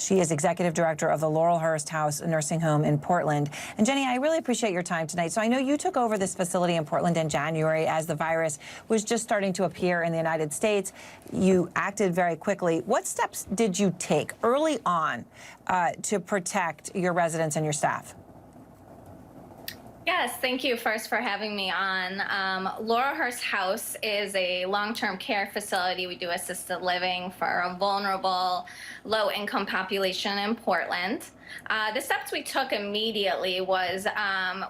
She is executive director of the Laurelhurst House Nursing Home in Portland. And Jenny, I really appreciate your time tonight. So I know you took over this facility in Portland in January as the virus was just starting to appear in the United States. You acted very quickly. What steps did you take early on to protect your residents and your staff? Yes, thank you first for having me on. Laurelhurst House is a long-term care facility. We do assisted living for a vulnerable, low-income population in Portland. The steps we took immediately was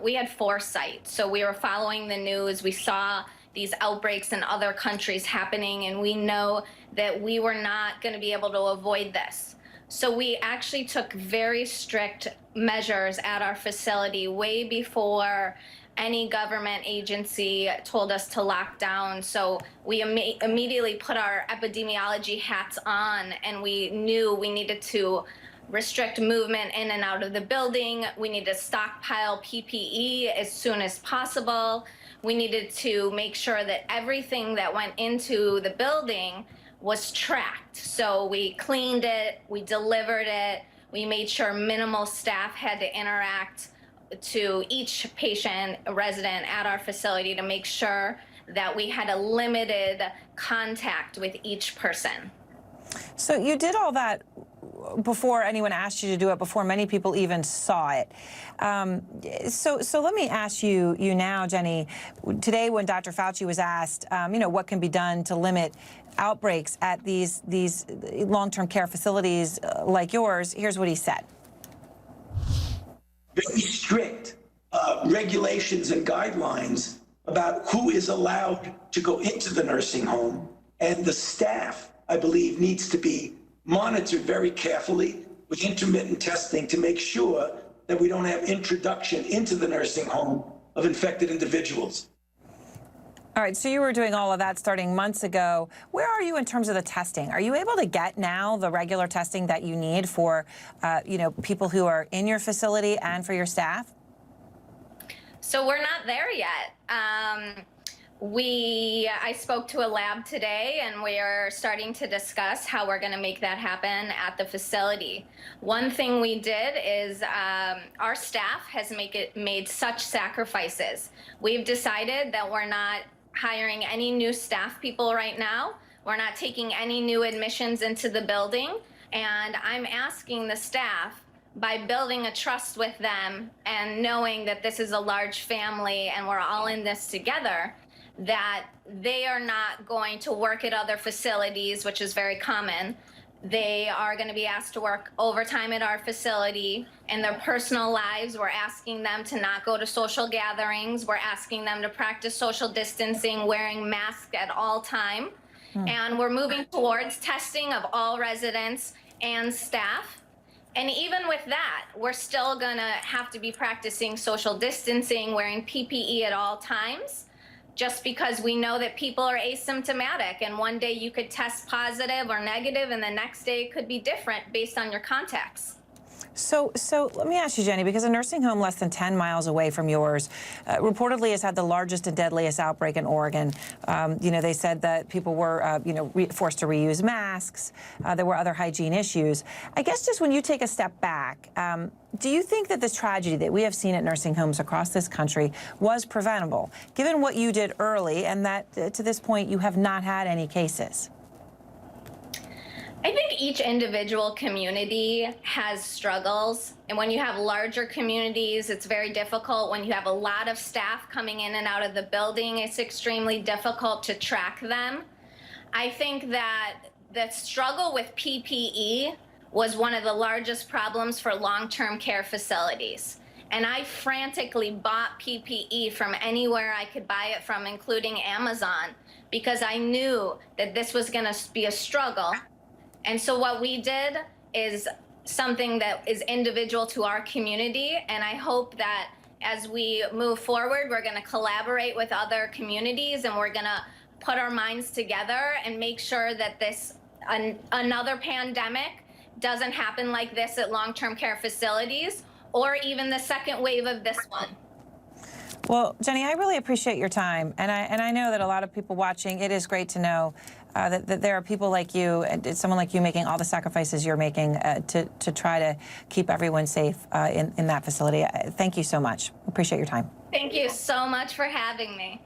we had foresight. So we were following the news. We saw these outbreaks in other countries happening, and we know that we were not going to be able to avoid this. So we actually took very strict measures at our facility way before any government agency told us to lock down. So we immediately put our epidemiology hats on, and we knew we needed to restrict movement in and out of the building. We needed to stockpile PPE as soon as possible. We needed to make sure that everything that went into the building was tracked. So we cleaned it, we delivered it, we made sure minimal staff had to interact to each patient, resident at our facility to make sure that we had a limited contact with each person. So you did all that before anyone asked you to do it, before many people even saw it. So let me ask you now, Jenny, today when Dr. Fauci was asked, what can be done to limit outbreaks at these long-term care facilities like yours, here's what he said. Very strict regulations and guidelines about who is allowed to go into the nursing home, and the staff, I believe, needs to be monitored very carefully with intermittent testing to make sure that we don't have introduction into the nursing home of infected individuals. All right, so you were doing all of that starting months ago. Where are you in terms of the testing? Are you able to get now the regular testing that you need for, people who are in your facility and for your staff? So we're not there yet. I spoke to a lab today, and we are starting to discuss how we're going to make that happen at the facility. One thing we did is our staff has made such sacrifices. We've decided that we're not hiring any new staff people right now. We're not taking any new admissions into the building, and I'm asking the staff, by building a trust with them and knowing that this is a large family and we're all in this together, that they are not going to work at other facilities, which is very common. They are going to be asked to work overtime at our facility. In their personal lives, we're asking them to not go to social gatherings. We're asking them to practice social distancing, wearing masks at all time. And we're moving towards testing of all residents and staff. And even with that, we're still going to have to be practicing social distancing, wearing PPE at all times, just because we know that people are asymptomatic, and one day you could test positive or negative and the next day it could be different based on your contacts. So let me ask you, Jenny, because a nursing home less than 10 miles away from yours reportedly has had the largest and deadliest outbreak in Oregon. They said that people were, forced to reuse masks. There were other hygiene issues. I guess just when you take a step back, do you think that this tragedy that we have seen at nursing homes across this country was preventable, given what you did early and that to this point you have not had any cases? I think each individual community has struggles, and when you have larger communities, it's very difficult. When you have a lot of staff coming in and out of the building, it's extremely difficult to track them. I think that the struggle with PPE was one of the largest problems for long-term care facilities. And I frantically bought PPE from anywhere I could buy it from, including Amazon, because I knew that this was going to be a struggle. And so what we did is something that is individual to our community, and I hope that as we move forward, we're going to collaborate with other communities, and we're going to put our minds together and make sure that another pandemic doesn't happen like this at long-term care facilities, or even the second wave of this one. Well, Jenny, I really appreciate your time, and I know that a lot of people watching, it is great to know that there are people like you, and someone like you making all the sacrifices you're making to try to keep everyone safe in that facility. Thank you so much. Appreciate your time. Thank you so much for having me.